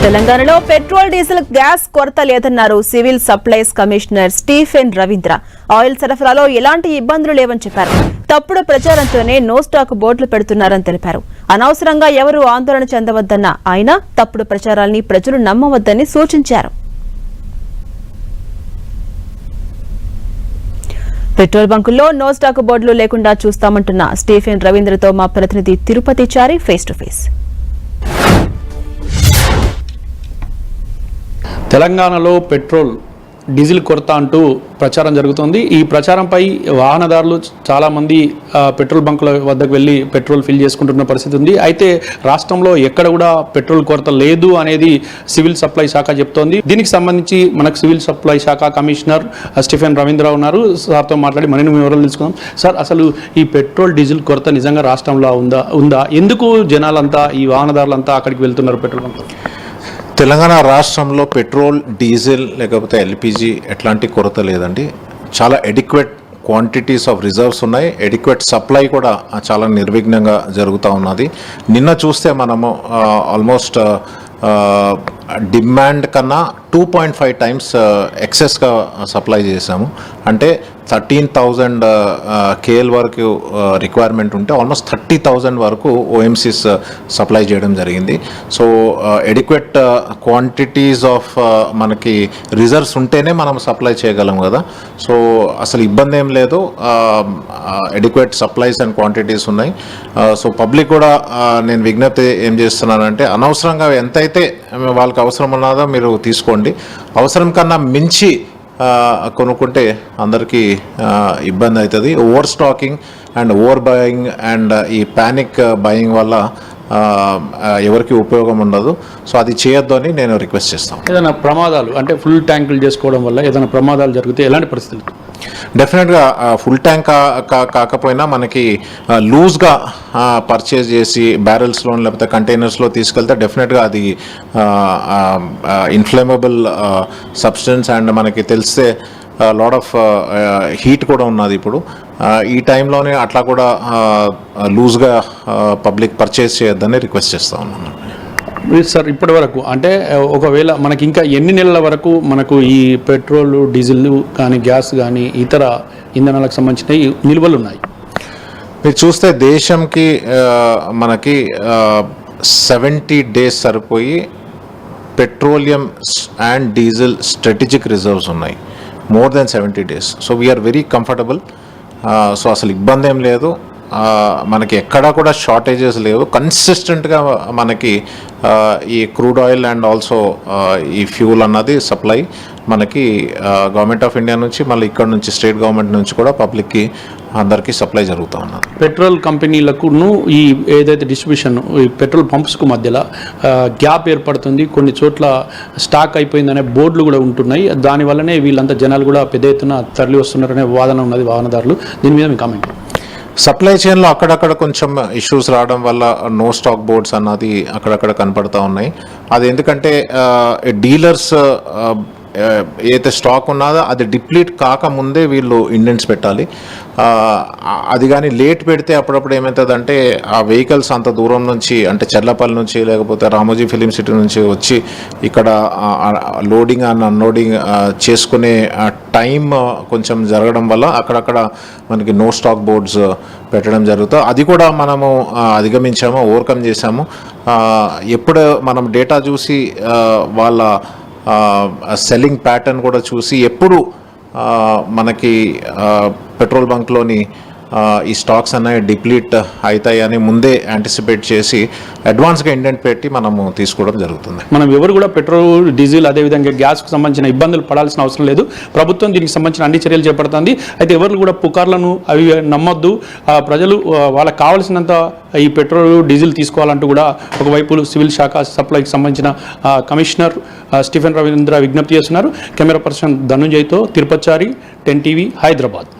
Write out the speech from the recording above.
తెలంగాణలో petrol diesel gas కొరత లేదన్నారు civil supplies commissioner Stephen Ravindra. Oil సరఫరాలో ఎలాంటి ఇబ్బందులు లేవని చెప్పారు. తప్పుడు ప్రచారంతోనే నో స్టాక్ బోర్డులు పెడుతున్నారని తెలిపారు. అనవసరంగా ఎవరూ ఆందోళన చెందవద్దన్న ఆయన తప్పుడు ప్రచారాల్ని ప్రజలు నమ్మవద్దని సూచించారు. పెట్రోల్ బంకుల్లో నో స్టాక్ బోర్డులు లేకుండా చూస్తామంటున్న స్టీఫెన్ రవీంద్రతో మా ప్రతినిధి తిరుపతి చారి ఫేస్ టు ఫేస్. తెలంగాణలో పెట్రోల్ డీజిల్ కొరత అంటూ ప్రచారం జరుగుతోంది. ఈ ప్రచారంపై వాహనదారులు చాలామంది పెట్రోల్ బంకుల వద్దకు వెళ్ళి పెట్రోల్ ఫిల్ చేసుకుంటున్న పరిస్థితి ఉంది. అయితే రాష్ట్రంలో ఎక్కడ కూడా పెట్రోల్ కొరత లేదు అనేది సివిల్ సప్లై శాఖ చెప్తోంది. దీనికి సంబంధించి మనకు సివిల్ సప్లై శాఖ కమిషనర్ స్టీఫెన్ రవీంద్ర ఉన్నారు. సార్తో మాట్లాడి మరిన్ని వివరాలు తెలుసుకుందాం. సార్, అసలు ఈ పెట్రోల్ డీజిల్ కొరత నిజంగా రాష్ట్రంలో ఉందా? ఎందుకు జనాలంతా ఈ వాహనదారులంతా అక్కడికి వెళ్తున్నారు పెట్రోల్ బంక్? తెలంగాణ రాష్ట్రంలో పెట్రోల్, డీజిల్ లేకపోతే ఎల్పిజి ఎట్లాంటి కొరత లేదండి. చాలా ఎడిక్వేట్ క్వాంటిటీస్ ఆఫ్ రిజర్వ్స్ ఉన్నాయి. ఎడిక్వేట్ సప్లై కూడా చాలా నిర్విఘ్నంగా జరుగుతూ ఉన్నది. నిన్న చూస్తే మనము ఆల్మోస్ట్ డిమాండ్ కన్నా 2.5 టైమ్స్ ఎక్సెస్గా సప్లై చేసాము. అంటే 13,000 కేఎల్ వరకు రిక్వైర్మెంట్ ఉంటే ఆల్మోస్ట్ 30,000 వరకు ఓఎంసీస్ సప్లై చేయడం జరిగింది. సో ఎడిక్వేట్ క్వాంటిటీస్ ఆఫ్ మనకి రిజర్వ్స్ ఉంటేనే మనం సప్లై చేయగలం కదా. సో అసలు ఇబ్బంది ఏం లేదు. ఎడిక్వేట్ సప్లైస్ అండ్ క్వాంటిటీస్ ఉన్నాయి. సో పబ్లిక్ కూడా నేను విజ్ఞప్తి ఏం చేస్తున్నానంటే అనవసరంగా ఎంతైతే వాళ్ళకి అవసరం ఉన్నదో మీరు తీసుకోండి. అవసరం కన్నా మించి కొనుక్కుంటే అందరికీ ఇబ్బంది అవుతుంది. Over stocking and over buying అండ్ ఈ ప్యానిక్ బయింగ్ వల్ల ఎవరికి ఉపయోగం ఉండదు. సో అది చేయొద్దు అని నేను రిక్వెస్ట్ చేస్తాను. ఏదైనా ప్రమాదాలు అంటే ఫుల్ ట్యాంకులు చేసుకోవడం వల్ల ఏదైనా ప్రమాదాలు జరిగితే ఎలాంటి పరిస్థితులు? డెఫినెట్గా ఫుల్ ట్యాంక్ కాకపోయినా మనకి లూజ్గా పర్చేజ్ చేసి బ్యారెల్స్లో లేకపోతే కంటైనర్స్లో తీసుకెళ్తే డెఫినెట్గా అది ఇన్ఫ్లేమబుల్ సబ్స్టెన్స్ అండ్ మనకి తెలిస్తే లాట్ ఆఫ్ హీట్ కూడా ఉన్నది. ఇప్పుడు ఈ టైంలోనే అట్లా కూడా లూజ్గా పబ్లిక్ పర్చేజ్ చేయొద్దని రిక్వెస్ట్ చేస్తా ఉన్నాను. సార్, ఇప్పటి వరకు అంటే ఒకవేళ మనకి ఇంకా ఎన్ని నెలల వరకు మనకు ఈ పెట్రోల్, డీజిల్ కానీ గ్యాస్ కానీ ఇతర ఇంధనాలకు సంబంధించిన నిల్వలు ఉన్నాయి? మీరు చూస్తే దేశంకి మనకి 70 డేస్ సరిపోయి petroleum and diesel strategic reserves ఉన్నాయి. More than 70 days. So we are very comfortable. So అసలు ఇబ్బంది ఏం లేదు. మనకి ఎక్కడా కూడా షార్టేజెస్ లేవు. కన్సిస్టెంట్గా మనకి ఈ క్రూడ్ ఆయిల్ అండ్ ఆల్సో ఈ ఫ్యూల్ అన్నది సప్లై మనకి గవర్నమెంట్ ఆఫ్ ఇండియా నుంచి మళ్ళీ ఇక్కడ నుంచి స్టేట్ గవర్నమెంట్ నుంచి కూడా పబ్లిక్కి అందరికీ సప్లై జరుగుతూ ఉన్నది. పెట్రోల్ కంపెనీలకును ఈ ఏదైతే డిస్ట్రిబ్యూషన్ ఈ పెట్రోల్ పంప్స్కు మధ్యలో గ్యాప్ ఏర్పడుతుంది. కొన్ని చోట్ల స్టాక్ అయిపోయిందనే బోర్డులు కూడా ఉంటున్నాయి. దానివల్లనే వీళ్ళంతా జనాలు కూడా పెద్ద ఎత్తున తరలి వస్తున్నారనే వాదన ఉన్నది వాహనదారులు. దీని మీద మీ కామెంట్? సప్లై చైన్లో అక్కడక్కడ కొంచెం ఇష్యూస్ రావడం వల్ల నో స్టాక్ బోర్డ్స్ అన్నది అక్కడక్కడ కనపడతా ఉన్నాయి. అది ఎందుకంటే డీలర్స్ ఏదైతే స్టాక్ ఉన్నదో అది డిప్లీట్ కాకముందే వీళ్ళు ఇండెంట్స్ పెట్టాలి. అది కానీ లేట్ పెడితే అప్పుడప్పుడు ఏమవుతుందంటే ఆ వెహికల్స్ అంత దూరం నుంచి అంటే చెర్లపల్లి నుంచి లేకపోతే రామోజీ ఫిలిం సిటీ నుంచి వచ్చి ఇక్కడ లోడింగ్ అండ్ అన్లోడింగ్ చేసుకునే టైం కొంచెం జరగడం వల్ల అక్కడక్కడ మనకి నో స్టాక్ బోర్డ్స్ పెట్టడం జరుగుతుంది. అది కూడా మనము అధిగమించాము, ఓవర్కమ్ చేశాము. ఎప్పుడు మనం డేటా చూసి వాళ్ళ సెల్లింగ్ ప్యాటర్న్ కూడా చూసి ఎప్పుడు మనకి పెట్రోల్ బంక్లోని ఈ స్టాక్స్ అనేవి డిప్లీట్ అవుతాయని ముందే యాంటిసిపేట్ చేసి అడ్వాన్స్గా ఇండెంట్ పెట్టి మనము తీసుకోవడం జరుగుతుంది. మనం ఎవరు కూడా పెట్రోల్, డీజిల్ అదేవిధంగా గ్యాస్కు సంబంధించిన ఇబ్బందులు పడాల్సిన అవసరం లేదు. ప్రభుత్వం దీనికి సంబంధించిన అన్ని చర్యలు చేపడుతుంది. అయితే ఎవరు కూడా పుకార్లను అవి నమ్మొద్దు. ప్రజలు వాళ్ళకి కావాల్సినంత ఈ పెట్రోల్, డీజిల్ తీసుకోవాలంటూ కూడా ఒకవైపు సివిల్ శాఖ సప్లైకి సంబంధించిన కమిషనర్ స్టీఫెన్ రవీంద్ర విజ్ఞప్తి చేస్తున్నారు. కెమెరా పర్సన్ ధనుంజయ్తో తిరుపతి చారి, 10 టీవీ, హైదరాబాద్.